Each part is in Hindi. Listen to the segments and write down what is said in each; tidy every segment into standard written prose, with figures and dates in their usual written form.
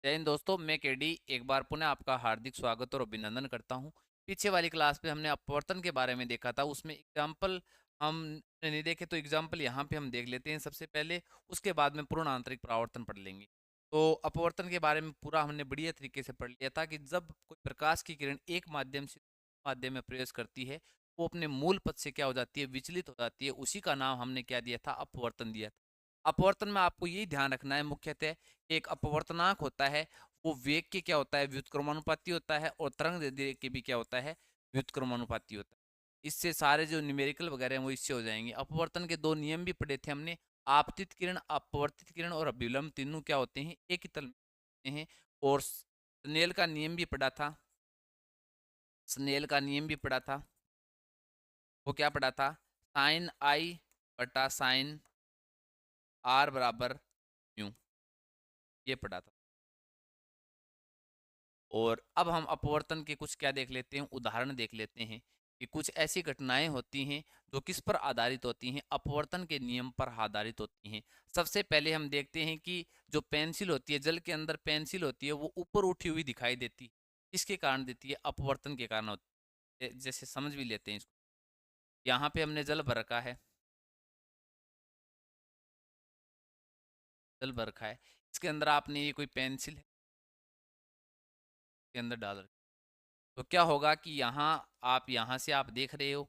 जय हिंद दोस्तों, मैं केडी एक बार पुनः आपका हार्दिक स्वागत और अभिनंदन करता हूं। पीछे वाली क्लास में हमने अपवर्तन के बारे में देखा था। उसमें एग्जाम्पल हम नहीं देखे तो एग्जाम्पल यहाँ पे हम देख लेते हैं सबसे पहले। उसके बाद में पूर्ण आंतरिक परावर्तन पढ़ लेंगे। तो अपवर्तन के बारे में पूरा हमने बढ़िया तरीके से पढ़ लिया था कि जब कोई प्रकाश की किरण एक माध्यम से माध्यम में प्रवेश करती है, वो अपने मूल पथ से क्या हो जाती है, विचलित हो जाती है। उसी का नाम हमने क्या दिया था, अपवर्तन दिया था। अपवर्तन में आपको यही ध्यान रखना है मुख्यतः, एक अपवर्तनांक होता है, वो वेग के क्या होता है, व्युत्क्रमानुपाती होता है, और तरंग दैर्ध्य के भी क्या होता है, व्युत्क्रमानुपाती होता है। इससे सारे जो न्यूमेरिकल वगैरह हैं वो इससे हो जाएंगे। अपवर्तन के दो नियम भी पढ़े थे हमने। आपतित किरण, अपवर्तित किरण और अभिलंब तीनों क्या होते हैं, एक ही तल में होते हैं। और स्नेल का नियम भी पढ़ा था। स्नेल का नियम भी पढ़ा था। वो क्या पढ़ा था, साइन आई बटा साइन आर बराबर म्यू, ये पढ़ा था। और अब हम अपवर्तन के कुछ क्या देख लेते हैं, उदाहरण देख लेते हैं कि कुछ ऐसी घटनाएं होती हैं जो किस पर आधारित होती हैं, अपवर्तन के नियम पर आधारित होती हैं। सबसे पहले हम देखते हैं कि जो पेंसिल होती है, जल के अंदर पेंसिल होती है, वो ऊपर उठी हुई दिखाई देती है। किसके कारण देती है, अपवर्तन के कारण होती है। जैसे समझ भी लेते हैं इसको। यहाँ पे हमने जल भर रखा है, जल भर रखा है, इसके अंदर आपने ये कोई पेंसिल है के अंदर डाल रखी। तो क्या होगा कि यहाँ आप यहाँ से आप देख रहे हो,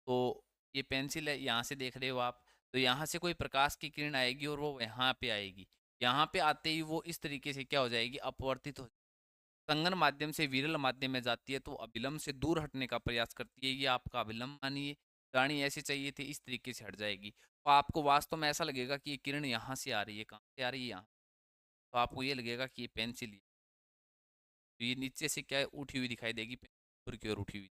तो ये पेंसिल है, यहाँ से देख रहे हो आप, तो यहाँ से कोई प्रकाश की किरण आएगी और वो यहाँ पे आएगी। यहाँ पे आते ही वो इस तरीके से क्या हो जाएगी, अपवर्तित हो, संगन माध्यम से विरल माध्यम में जाती है, तो अभिलंब से दूर हटने का प्रयास करती है। ये आपका अभिलंब मानिए, गाड़ी ऐसी चाहिए थी, इस तरीके से हट जाएगी। तो आपको वास्तव में ऐसा लगेगा कि ये किरण यहाँ से आ रही है, कहाँ से आ रही है, यहाँ। तो आपको ये लगेगा कि ये पेंसिल है। तो ये नीचे से क्या है, उठी हुई दिखाई देगी, ऊपर की ओर उठी हुई।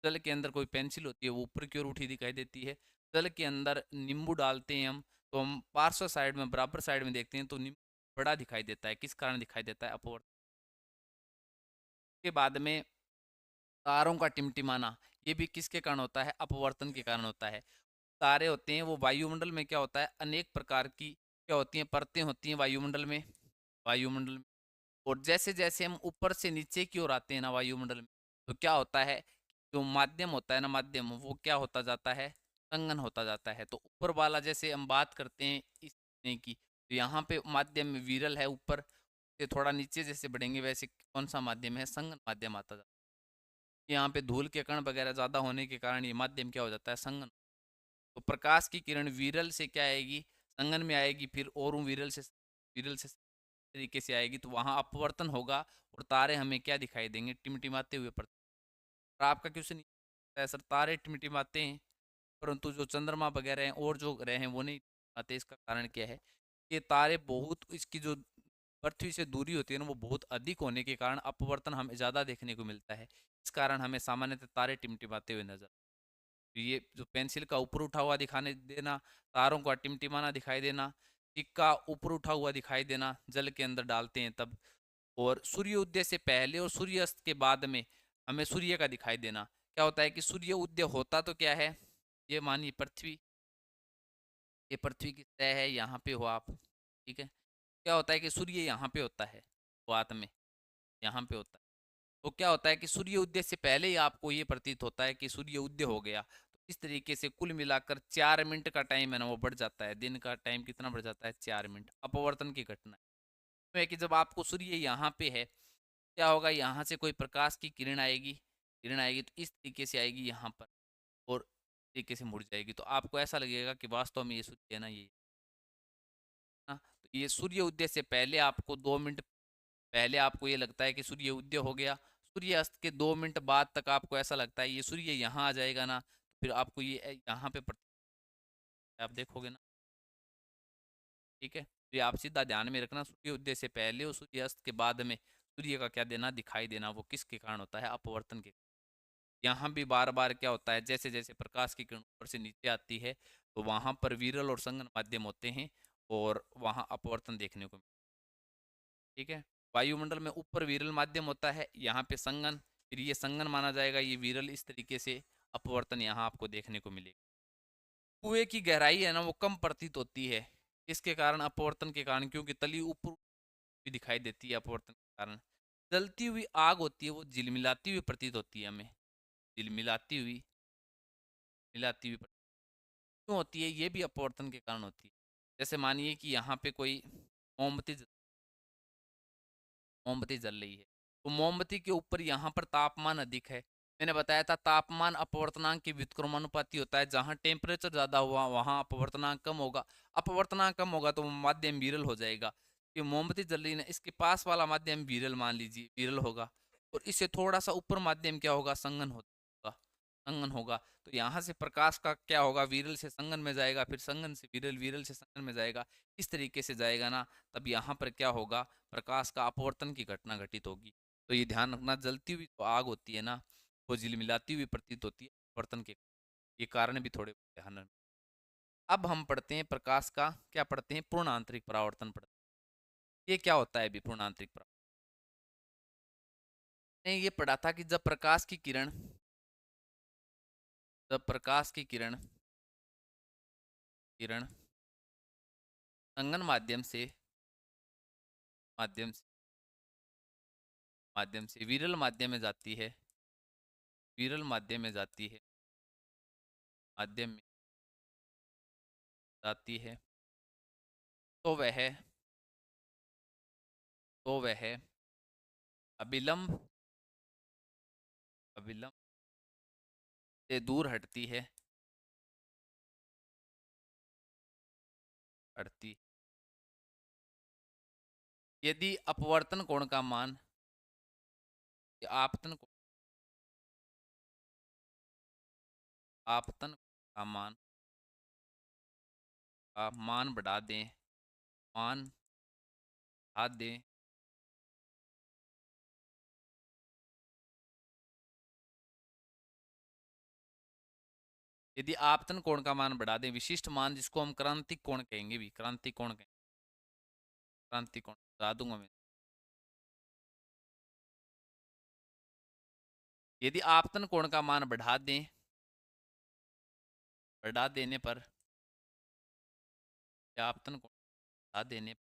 जल के अंदर कोई पेंसिल होती है, वो ऊपर की ओर उठी दिखाई देती है। जल के अंदर नींबू डालते हैं हम, तो हम पार्श्व साइड में, बराबर साइड में देखते हैं, तो नींबू बड़ा दिखाई देता है। किस कारण दिखाई देता है, अपवर्तन के बाद में। तारों का टिमटिमाना, ये भी किसके कारण होता है, अपवर्तन के कारण होता है। तारे होते हैं, वो वायुमंडल में क्या होता है, अनेक प्रकार की क्या होती हैं, परतें होती हैं वायुमंडल में। वायुमंडल में, और जैसे जैसे हम ऊपर से नीचे की ओर आते हैं ना वायुमंडल में, तो क्या होता है, जो माध्यम होता है ना, माध्यम वो क्या होता जाता है, संगन होता जाता है। तो ऊपर वाला, जैसे हम बात करते हैं इस की, तो यहाँ पे माध्यम में विरल है, ऊपर से थोड़ा नीचे जैसे बढ़ेंगे वैसे कौन सा माध्यम है, संगन माध्यम आता जाता है। यहाँ पे धूल के कण वगैरह ज़्यादा होने के कारण ये माध्यम क्या हो जाता है, संगन। तो प्रकाश की किरण विरल से क्या आएगी, संगन में आएगी, फिर और विरल से तरीके से आएगी, तो वहाँ अपवर्तन होगा। और तारे हमें क्या दिखाई देंगे, टिमटिमाते हुए। पर आपका क्वेश्चन है, सर तारे टिमटिमाते हैं परंतु जो चंद्रमा वगैरह हैं और जो ग्रह हैं वो नहीं आते, इसका कारण क्या है, ये तारे बहुत, इसकी जो पृथ्वी से दूरी होती है ना, वो बहुत अधिक होने के कारण अपवर्तन हमें ज़्यादा देखने को मिलता है। इस कारण हमें सामान्यतः तारे टिमटिमाते हुए नजर। तो ये जो पेंसिल का ऊपर उठा हुआ दिखाने देना, तारों का टिमटिमाना दिखाई देना, सिक्का ऊपर उठा हुआ दिखाई देना, जल के अंदर डालते हैं तब। और सूर्य उदय से पहले और सूर्य अस्त के बाद में हमें सूर्य का दिखाई देना। क्या होता है कि सूर्य उदय होता तो क्या है, ये मानिए पृथ्वी, ये पृथ्वी की सतह है, यहाँ पे हो आप, ठीक है। क्या होता है कि सूर्य यहाँ पे होता है, शुरुआत में यहाँ पे होता है। तो क्या होता है कि सूर्य उदय से पहले ही आपको ये प्रतीत होता है कि सूर्य उदय हो गया। तो इस तरीके से कुल मिलाकर 4 मिनट का टाइम है ना, वो बढ़ जाता है। दिन का टाइम कितना बढ़ जाता है, 4 मिनट, अपवर्तन की घटना है कि जब आपको सूर्य यहाँ पे है, क्या होगा, यहाँ से कोई प्रकाश की किरण आएगी, किरण आएगी तो इस तरीके से आएगी यहाँ पर, और तरीके से मुड़ जाएगी। तो आपको ऐसा लगेगा कि वास्तव में ये सूर्य है ना, ये ना। तो ये सूर्य उदय से पहले आपको 2 मिनट पहले आपको ये लगता है कि सूर्य उदय हो गया। सूर्य अस्त के 2 मिनट बाद तक आपको ऐसा लगता है ये सूर्य यहाँ आ जाएगा ना, फिर आपको ये यहाँ पे आप देखोगे ना, ठीक है। तो ये आप सीधा ध्यान में रखना, सूर्य उदय से पहले और सूर्य अस्त के बाद में सूर्य का क्या देना, दिखाई देना, वो किसके कारण होता है, अपवर्तन के। यहाँ भी बार बार क्या होता है, जैसे जैसे प्रकाश की किरण ऊपर से नीचे आती है, तो वहाँ पर विरल और संगन माध्यम होते हैं, और वहाँ अपवर्तन देखने को, ठीक है। वायुमंडल में ऊपर विरल माध्यम होता है, यहाँ पे संगन, फिर ये संगन माना जाएगा, ये विरल, इस तरीके से अपवर्तन यहाँ आपको देखने को मिलेगा। कुएं की गहराई है ना, वो कम प्रतीत होती है, इसके कारण, अपवर्तन के कारण, क्योंकि तली ऊपर भी दिखाई देती है अपवर्तन के कारण। जलती हुई आग होती है वो झिलमिलाती हुई प्रतीत होती है हमें, झिलमिलाती हुई मिलाती हुई प्रतीत क्यों होती है, ये भी अपवर्तन के कारण होती है। जैसे मानिए कि यहाँ पे कोई मोमबत्ती मोमबत्ती जल रही है, तो मोमबत्ती के ऊपर यहाँ पर तापमान अधिक है। मैंने बताया था तापमान अपवर्तनांक के व्युत्क्रमानुपाती होता है, जहाँ टेम्परेचर ज़्यादा हुआ वहाँ अपवर्तनांक कम होगा, अपवर्तनांक कम होगा तो माध्यम विरल हो जाएगा। ये मोमबत्ती जल रही है ना, इसके पास वाला माध्यम विरल मान लीजिए, विरल होगा, और इससे थोड़ा सा ऊपर माध्यम क्या होगा, संगन होगा, संगन होगा। तो यहाँ से प्रकाश का क्या होगा, विरल से संगन में जाएगा, फिर संगन से विरल, विरल से संगन में जाएगा, इस तरीके से जाएगा ना, तब यहाँ पर क्या होगा, प्रकाश का अपवर्तन की घटना घटित होगी। तो ये ध्यान रखना, जलती हुई तो आग होती है ना, वो झिलमिलाती हुई प्रतीत होती है अपवर्तन के, ये कारण भी थोड़े ध्यान रखना। अब हम पढ़ते हैं प्रकाश का, क्या पढ़ते हैं, पूर्ण आंतरिक परावर्तन पढ़ते हैं। ये क्या होता है अभी पूर्ण आंतरिक परावर्तन? ने ये पढ़ा था कि जब प्रकाश की किरण, जब प्रकाश की किरण किरण संगन माध्यम से माध्यम से माध्यम से विरल माध्यम में जाती है, विरल माध्यम में जाती है, माध्यम में जाती है, तो वह तो वह अविलंब अविलंब से दूर हटती है, हटती। यदि अपवर्तन कोण का मान, आपतन कोण, आपतन का मान बढ़ा दें, मान बढ़ा दें, यदि आपतन कोण का मान बढ़ा दें, विशिष्ट मान जिसको हम क्रांतिक कोण कहेंगे, भी क्रांतिक कोण कहेंगे, क्रांतिक कोण बता दूंगा मैं। यदि आपतन कोण का मान बढ़ा दें, बढ़ा देने पर, या आपतन कोण बढ़ा देने पर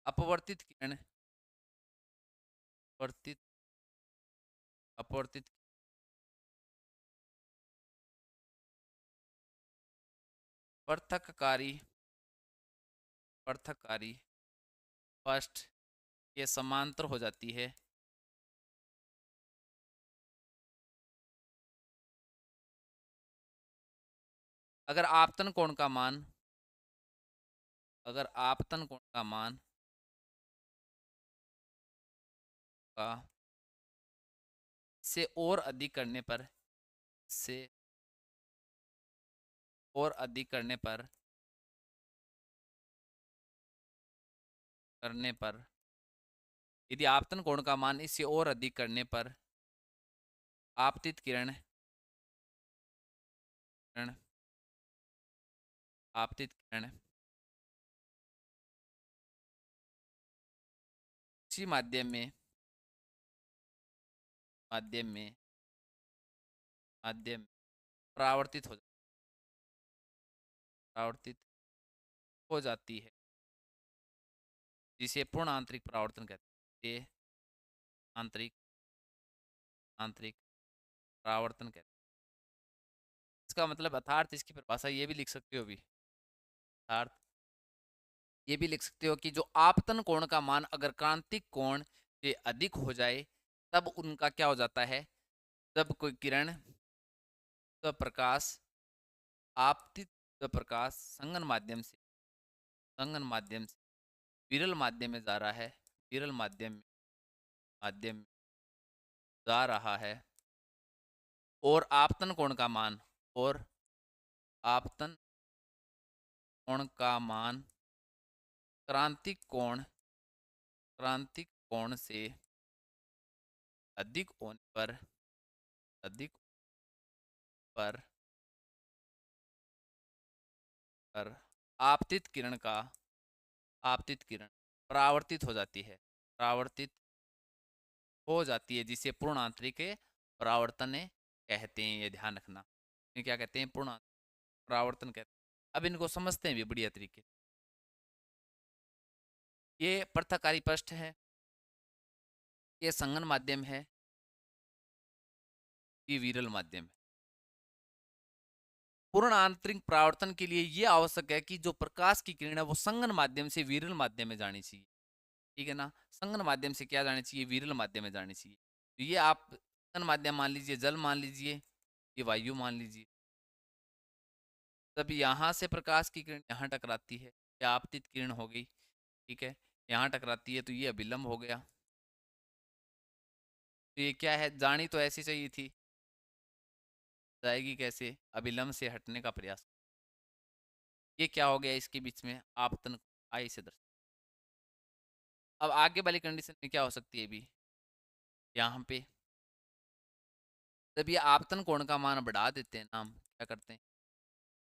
अपवर्तित किरण, अपवर्तित अपवर्तित पृथककारी, पृथककारी फर्स्ट, ये समांतर हो जाती है, अगर आपतन कोण का मान, अगर आपतन कोण का मान का से और अधिक करने पर, से और अधिक करने पर, यदि आपतन कोण का मान इससे और अधिक करने पर आपतित किरण, किरण आपतित किरण उसी माध्यम में माध्यम परावर्तित परावर्तित हो जाती है, जिसे पूर्ण आंतरिक परावर्तन कहते हैं, ये आंतरिक आंतरिक परावर्तन कहते हैं। इसका मतलब अर्थात इसकी परिभाषा ये भी लिख सकते हो, भी अर्थात ये भी लिख सकते हो कि जो आपतन कोण का मान अगर क्रांतिक कोण से अधिक हो जाए, तब उनका क्या हो जाता है, जब कोई किरण, जब प्रकाश आपतित, जब प्रकाश संगन माध्यम से विरल माध्यम में जा रहा है, विरल माध्यम में जा रहा है, और आपतन कोण का मान, और आपतन कोण का मान क्रांतिक कोण से अधिक होने पर, अधिक पर पर आपतित किरण का, आपतित किरण परावर्तित हो जाती है, परावर्तित हो जाती है, जिसे पूर्ण आंतरिक परावर्तन कहते हैं। ये ध्यान रखना, ये क्या कहते हैं, पूर्ण परावर्तन कहते हैं। अब इनको समझते हैं भी बढ़िया तरीके। ये पृथकारी पृष्ठ है, ये संघन माध्यम है, ये विरल माध्यम है। पूर्ण आंतरिक परावर्तन के लिए ये आवश्यक है कि जो प्रकाश की किरण है वो संघन माध्यम से विरल माध्यम में जानी चाहिए, ठीक है ना। संघन माध्यम से क्या जानी चाहिए, विरल माध्यम में जानी चाहिए। तो ये आप संघन माध्यम मान लीजिए, जल मान लीजिए, ये वायु मान लीजिए। तब यहाँ से प्रकाश की किरण यहाँ टकराती है, या आपतित किरण हो गई, ठीक है, यहाँ टकराती है, तो ये अभिलंब हो गया। तो ये क्या है, जानी तो ऐसी चाहिए थी, जाएगी कैसे, अभिलंब से हटने का प्रयास। ये क्या हो गया इसके बीच में, आपतन आई से दर्श। अब आगे वाली कंडीशन में क्या हो सकती है भी, यहाँ पे जब ये आपतन कोण का मान बढ़ा देते हैं ना, हम क्या करते हैं,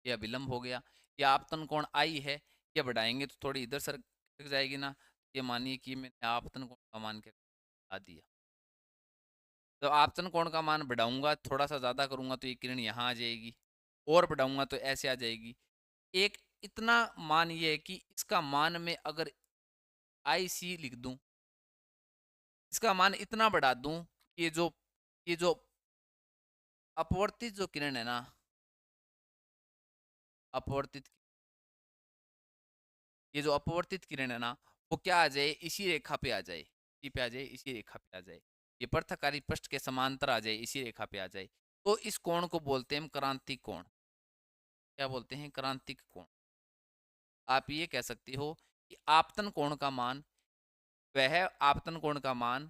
ये अभिलंब हो गया, ये आपतन कोण आई है, ये बढ़ाएंगे तो थोड़ी इधर सरक जाएगी ना। ये मानिए कि मैंने आपतन कोण का मान क्या बढ़ा दिया, तो आपतन कोण का मान बढ़ाऊंगा, थोड़ा सा ज़्यादा करूंगा तो ये किरण यहाँ आ जाएगी, और बढ़ाऊंगा तो ऐसे आ जाएगी। एक इतना मान ये है कि इसका मान में अगर आई सी लिख दूं, इसका मान इतना बढ़ा दूं कि ये जो अपवर्तित जो किरण है ना, अपवर्तित, ये जो अपवर्तित किरण है ना, वो क्या आ जाए, इसी रेखा पे आ जाए, इसी पे आ जाए, इसी रेखा पे आ जाए, ये पृथकारी पृष्ठ के समांतर आ जाए, इसी रेखा पे आ जाए। तो इस कोण को बोलते हैं हम क्रांतिक कोण। क्या बोलते हैं, क्रांतिक कोण। आप ये कह सकते हो कि आपतन कोण का मान, वह आपतन कोण का मान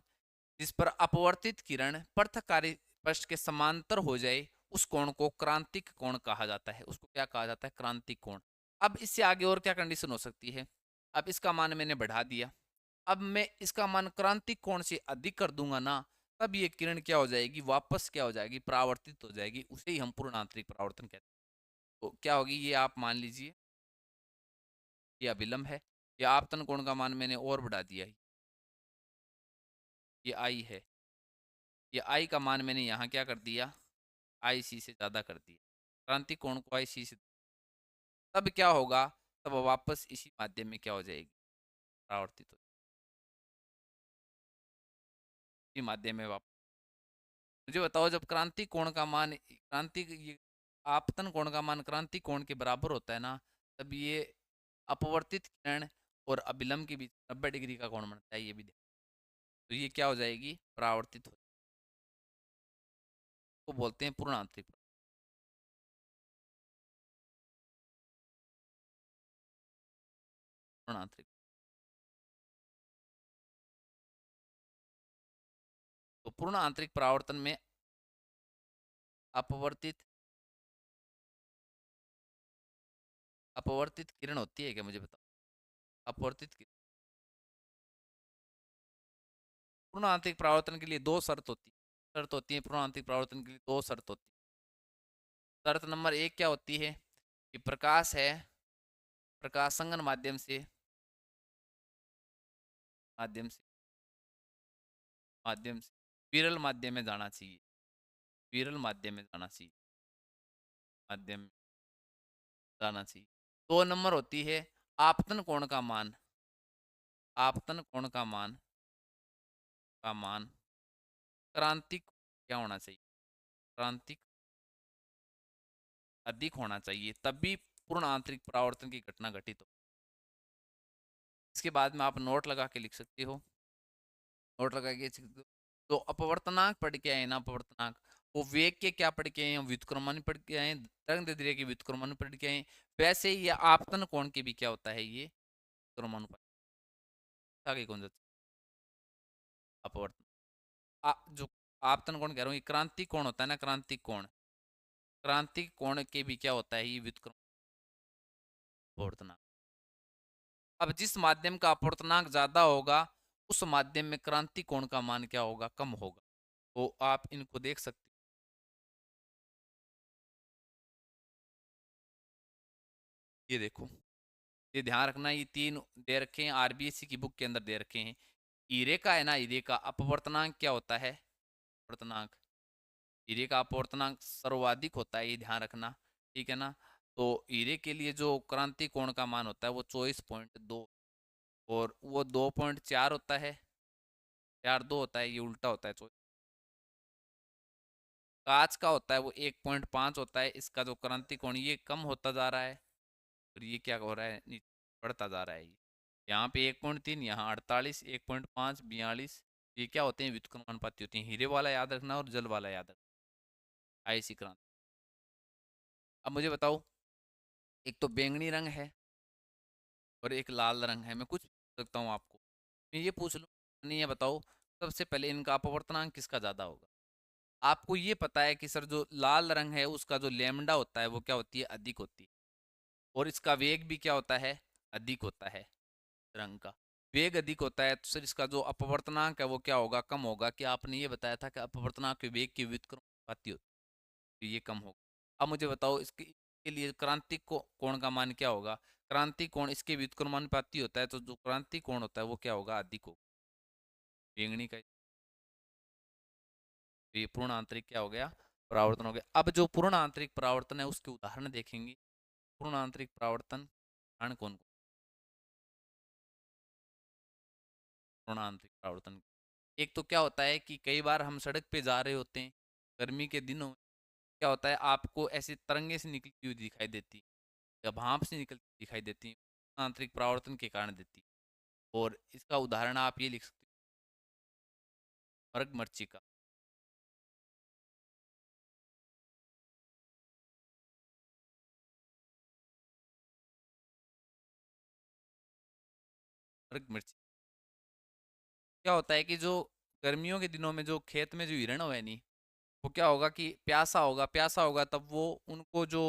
जिस पर अपवर्तित किरण पृथकारी पृष्ठ के समांतर हो जाए, उस कोण को क्रांतिक कोण कहा जाता है। उसको क्या कहा जाता है, क्रांतिक कोण। अब इससे आगे और क्या कंडीशन हो सकती है, अब इसका मान मैंने बढ़ा दिया, अब मैं इसका मान क्रांतिक कोण से अधिक कर दूंगा ना, तब ये किरण क्या हो जाएगी, वापस क्या हो जाएगी, परावर्तित हो जाएगी। उसे ही हम पूर्ण आंतरिक परावर्तन कहते हैं। तो क्या होगी, ये आप मान लीजिए ये अभिलंब है, या आपतन कोण का मान मैंने और बढ़ा दिया है, ये आई है, ये आई का मान मैंने यहाँ क्या कर दिया, आई सी से ज़्यादा कर दिया, क्रांतिक कोण को आई सी से। तब क्या होगा, तब वापस इसी माध्यम में क्या हो जाएगी, परावर्तित हो इसी माध्यम में वापस। मुझे बताओ, जब क्रांति कोण का मान, क्रांति ये आपतन कोण का मान क्रांति कोण के बराबर होता है ना, तब ये अपवर्तित किरण और अभिलंब के बीच 90 डिग्री का कोण बनता है, ये भी देखो। तो ये क्या हो जाएगी, परावर्तित हो, को बोलते हैं पूर्ण आंतरिक, पूर्ण आंतरिक। तो पूर्ण आंतरिक परावर्तन में अपवर्तित अपवर्तित किरण होती है क्या, मुझे बताओ, अपवर्तित किरण। पूर्ण आंतरिक परावर्तन के लिए दो शर्त होती है, पूर्ण आंतरिक परावर्तन के लिए दो शर्त होती है। शर्त नंबर एक क्या होती है, कि प्रकाश है, प्रकाश संगन माध्यम से माध्यम से विरल माध्यम में जाना चाहिए, विरल माध्यम में जाना चाहिए, माध्यम में जाना चाहिए। दो नंबर होती है आपतन कोण का मान, आपतन कोण का मान क्रांतिक क्या होना चाहिए, क्रांतिक अधिक होना चाहिए, तभी पूर्ण आंतरिक परावर्तन की घटना घटित हो। इसके बाद में आप नोट लगा के लिख सकते हो, नोट लगा के लिख सकते हो। तो अपवर्तनांक पढ़ के आए ना, अपवर्तनांक वो वेग के क्या पढ़ के आए, व्युत्क्रमण पढ़ के आए, तरंग दैर्ध्य के व्युत्क्रमण पढ़ के आए। वैसे ही आपतन कोण के भी क्या होता है, ये व्युत्क्रमानुपात। आगे कौन सा अपवर्तन, जो आपतन कोण कह रहा हूँ, ये क्रांतिक कोण होता है ना, क्रांतिक कोण, क्रांतिक कोण के भी क्या होता है, ये व्युत्क्रम अपवर्तनांक। अब जिस माध्यम का अपवर्तनांक ज्यादा होगा, उस माध्यम में क्रांति कोण का मान क्या होगा, कम होगा। तो आप इनको देख सकते हो, ये देखो, ये ध्यान रखना, ये तीन दे रखे हैं, आरबीएससी की बुक के अंदर दे रखे हैं। हीरे का है ना, हीरे का अपवर्तनांक क्या होता है, अपवर्तनांक, हीरे का अपवर्तनांक सर्वाधिक होता है, ये ध्यान रखना, ठीक है ना। तो हीरे के लिए जो क्रांति कोण का मान होता है वो 24.2 और वो 2.4 होता है, 4.2 होता है, ये उल्टा होता है। कांच का होता है वो 1.5 होता है। इसका जो क्रांति कोण ये कम होता जा रहा है और ये क्या हो रहा है, नीचे बढ़ता जा रहा है। ये यहाँ पे 1.3, यहाँ 48, 1.5, 42, ये क्या होते हैं, व्युत्क्रमानुपाती होती हैं। हीरे वाला याद रखना और जल वाला याद रखना, ऐसी क्रांति। अब मुझे बताओ, एक तो बैंगनी रंग है और एक लाल रंग है, मैं कुछ पूछ सकता हूँ आपको, मैं ये पूछ लूँ, नहीं ये बताओ सबसे पहले इनका अपवर्तनांक किसका ज़्यादा होगा। आपको ये पता है कि सर जो लाल रंग है उसका जो लैम्डा होता है वो क्या होती है, अधिक होती है, और इसका वेग भी क्या होता है, अधिक होता है। रंग का वेग अधिक होता है तो सर इसका जो अपवर्तनांक है वो क्या होगा, कम होगा। कि आपने ये बताया था कि अपवर्तनांक के वेग की व्युत्क्रमानुपाती होती है, तो ये कम होगा। अब मुझे बताओ इसके लिए क्रांतिक कोण का मान क्या होगा। क्रांतिक कोण इसके व्युत्क्रमानुपाती होता है, तो जो क्रांतिक कोण होता है वो क्या होगा, अधिक होगा। बेंगनी का ये पूर्ण आंतरिक क्या हो गया, परावर्तन हो गया। अब जो पूर्ण आंतरिक परावर्तन है उसके उदाहरण देखेंगे। पूर्ण आंतरिक परावर्तन कारण कौन कौन, पूर्ण आंतरिक परावर्तन, एक तो क्या होता है कि कई बार हम सड़क पे जा रहे होते हैं गर्मी के दिनों में, क्या होता है आपको ऐसी तरंगे से निकलती हुई दिखाई देती या भाप से निकलती दिखाई देती, आंतरिक परावर्तन के कारण देती। और इसका उदाहरण आप ये लिख सकते हो, मरग मरीचिका। मरग मिर्च, क्या होता है कि जो गर्मियों के दिनों में जो खेत में जो हिरण है नहीं, वो क्या होगा कि प्यासा होगा तब वो उनको जो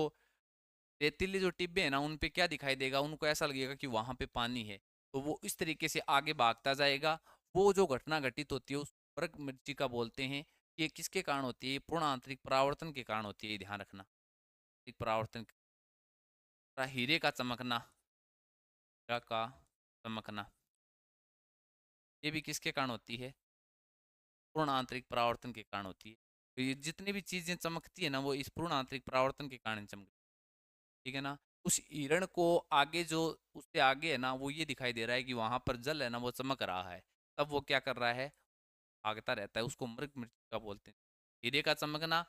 रेतीले जो टिब्बे हैं ना उन पे क्या दिखाई देगा, उनको ऐसा लगेगा कि वहां पे पानी है, तो वो इस तरीके से आगे भागता जाएगा। वो जो घटना घटित होती है उस मृग मरीचिका बोलते हैं। ये किसके कारण होती है, ये पूर्ण आंतरिक परावर्तन के कारण होती है, ये ध्यान रखना। आंतरिक परावर्तन, हीरे का चमकना, हीरा का चमकना, ये भी किसके कारण होती है, पूर्ण आंतरिक परावर्तन के कारण होती है। तो ये जितनी भी चीजें चमकती है ना वो इस पूर्ण आंतरिक परावर्तन के कारण चमकती है, ठीक है ना। उस हिरण को आगे जो उससे आगे है ना वो ये दिखाई दे रहा है कि वहां पर जल है ना वो चमक रहा है, तब वो क्या कर रहा है, भागता रहता है, उसको मृग मृच्छिका बोलते हैं। हीरे का चमकना,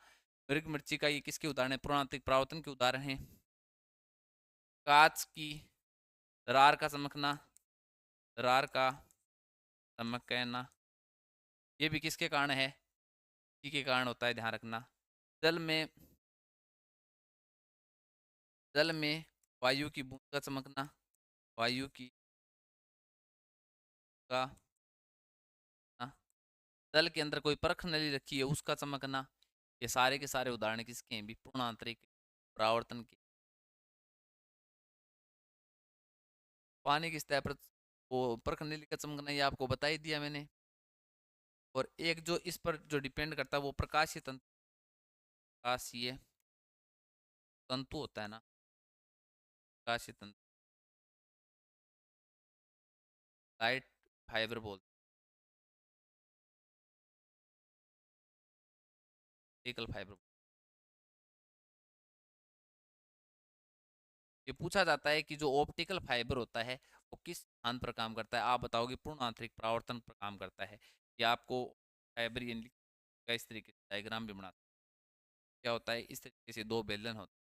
मृग मृच्छिका, ये किसके उदाहरण है, पूर्ण आंतरिक परावर्तन के उदाहरण है। कांच की दरार का चमकना, दरार का चमकना, ये भी किसके कारण है, इसी के कारण होता है, ध्यान रखना। जल में, जल में वायु की बूंद का चमकना, वायु की का ना, जल के अंदर कोई परख नली रखी है उसका चमकना, ये सारे के सारे उदाहरण किसके हैं भी, पूर्ण आंतरिक परावर्तन के। पानी की सतह पर वो परख नली का चमकना, ये आपको बता ही दिया मैंने। और एक जो इस पर जो डिपेंड करता है वो प्रकाशीय तंतु, प्रकाशीय तंतु होता है ना, प्रकाशीय तंतु, लाइट फाइबर बोलते हैं, ऑप्टिकल फाइबर। ये पूछा जाता है कि जो ऑप्टिकल फाइबर होता है वो किस स्थान पर काम करता है, आप बताओगे पूर्ण आंतरिक परावर्तन पर काम करता है। या आपको फाइबर ये इस तरीके से डायग्राम भी बनाता है, क्या होता है, इस तरीके से दो बेलन होते हैं।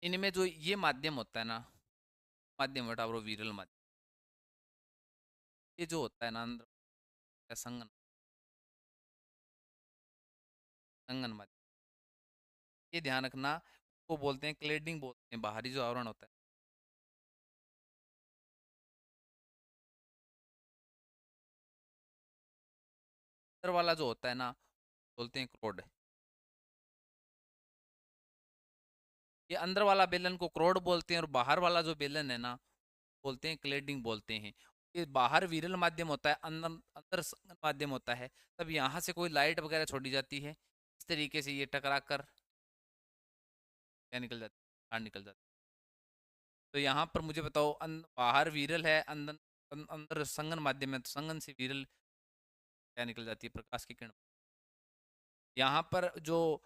इनमें जो ये माध्यम होता है ना, माध्यम बटा वो विरल माध्यम, ये जो होता है ना अंदर संगन, संगन माध्यम, ये ध्यान रखना। वो बोलते हैं क्लेडिंग बोलते हैं, बाहरी जो आवरण होता है। अंदर वाला जो होता है ना बोलते हैं क्रोड, ये अंदर वाला बेलन को क्रोड बोलते हैं, और बाहर वाला जो बेलन है ना बोलते हैं क्लेडिंग बोलते हैं। ये बाहर विरल माध्यम होता है, अंदर अंदर संगन माध्यम होता है। तब यहाँ से कोई लाइट वगैरह छोड़ी जाती है, इस तरीके से ये टकरा कर क्या निकल जाती है, बाहर निकल जाती है। तो यहाँ पर मुझे बताओ, बाहर विरल है, अंदर अंदर संगन माध्यम है, तो संगन से विरल क्या निकल जाती है, प्रकाश की किरण। यहाँ पर जो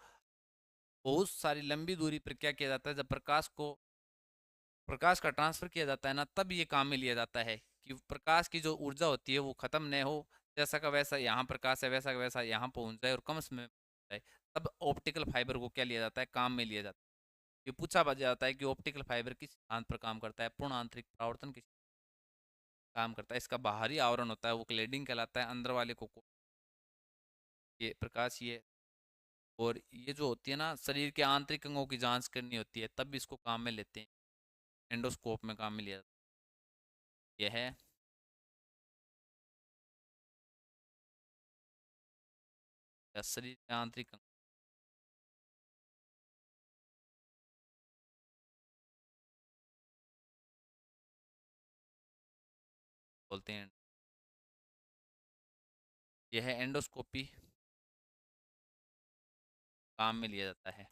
बहुत सारी लंबी दूरी पर क्या किया जाता है, जब प्रकाश का ट्रांसफर किया जाता है ना, तब ये काम में लिया जाता है कि प्रकाश की जो ऊर्जा होती है वो खत्म न हो, जैसा का वैसा यहाँ प्रकाश है, वैसा का वैसा यहाँ पहुंच जाए और कम समय में पहुंच जाए। तब ऑप्टिकल फाइबर को क्या लिया जाता है, काम में लिया जाता है। ये पूछा जाता है कि ऑप्टिकल फाइबर किस सिद्धांत पर काम करता है, पूर्ण आंतरिक परावर्तन किस काम करता है। इसका बाहरी आवरण होता है वो क्लेडिंग कहलाता है, अंदर वाले को ये प्रकाश ये। और ये जो होती है ना, शरीर के आंतरिक अंगों की जांच करनी होती है, तब भी इसको काम में लेते हैं, एंडोस्कोप में काम में लिया जाता है। यह है शरीर के आंतरिक अंग बोलते हैं। यह है एंडोस्कोपी, काम में लिया जाता है।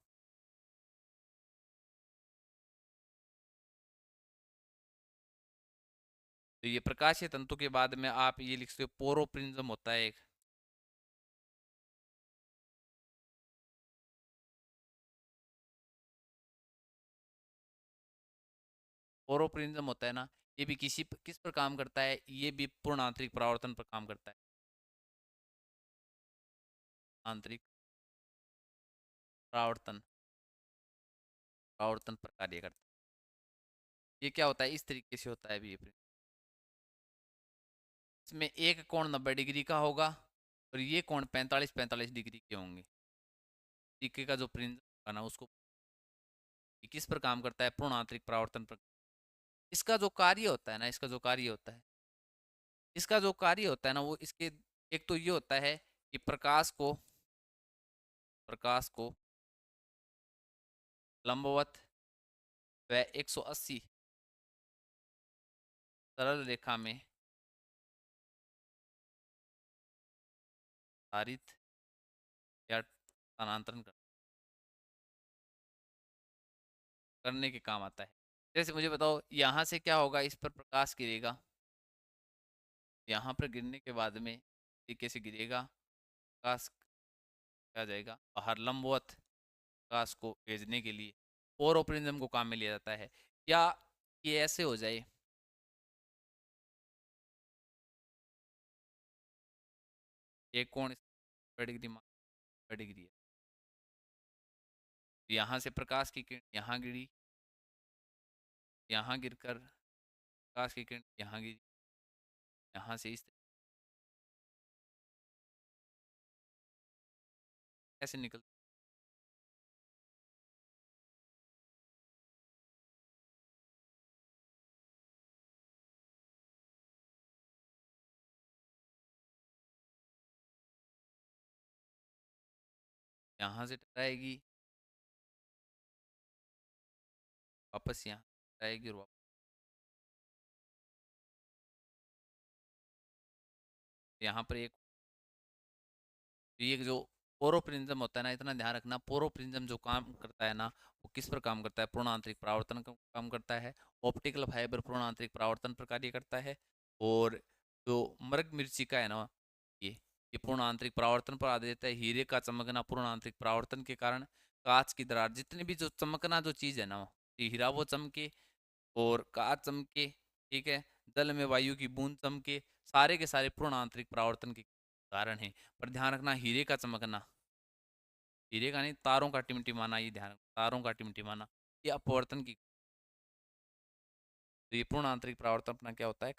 तो ये प्रकाशीय तंतु के बाद में आप ये लिख सकते हो, पोरोप्रिज्म होता है एक। पोरोप्रिज्म होता है ना, ये भी किस पर काम करता है, ये भी पूर्ण आंतरिक परावर्तन पर काम करता है। आंतरिक परावर्तन परावर्तन पर कार्य करता है। ये क्या होता है, इस तरीके से होता है भी। इसमें एक कोण 90 डिग्री का होगा और ये कोण 45-45 डिग्री के होंगे। तरीके का जो प्रिज्म होगा ना, उसको किस पर काम करता है, पूर्ण आंतरिक परावर्तन पर। इसका जो कार्य होता है ना, इसका जो कार्य होता है ना, वो इसके एक तो ये होता है कि प्रकाश को लंबवत व 180 सरल रेखा में पारित या स्थानांतरण करने के काम आता है। जैसे मुझे बताओ, यहाँ से क्या होगा, इस पर प्रकाश गिरेगा, यहाँ पर गिरने के बाद में तरीके से गिरेगा, प्रकाश आ जाएगा बाहर लंबवत, प्रकाश को भेजने के लिए पोरोप्रिज्म को काम में लिया जाता है। या ये ऐसे हो जाए, एक कोण 90 डिग्री डिग्री है, यहाँ से प्रकाश की किरण यहाँ गिरी, यहाँ गिरकर प्रकाश की किरण यहाँ गिरी, यहाँ से इस कैसे निकल, यहाँ से टकराएगी, वापस यहाँ टकराएगी और वापस यहाँ पर एक। ये जो पोरोप्रिज्म होता है ना, इतना ध्यान रखना, पोरोप्रिज्म जो काम करता है ना, वो किस पर काम करता है, पूर्ण आंतरिक परावर्तन का काम करता है। ऑप्टिकल फाइबर पूर्ण आंतरिक परावर्तन पर कार्य करता है। और जो मर्ग मिर्चिका है ना, ये पूर्ण आंतरिक परावर्तन पर आधारित है। हीरे का चमकना पूर्ण आंतरिक परावर्तन के कारण, कांच की दरार, जितनी भी जो चमकना जो चीज़ है ना, हीरा वो चमके और कांच चमके, ठीक है, जल में वायु की बूंद चमके, सारे के सारे पूर्ण आंतरिक परावर्तन के कारण है। पर ध्यान रखना, हीरे का चमकना, हीरे का नहीं, तारों का टिमटिमाना, ये ध्यान रखना, तारों का टिमटिमाना ये अपवर्तन की। तो ये पूर्ण आंतरिक परावर्तन अपना क्या होता है,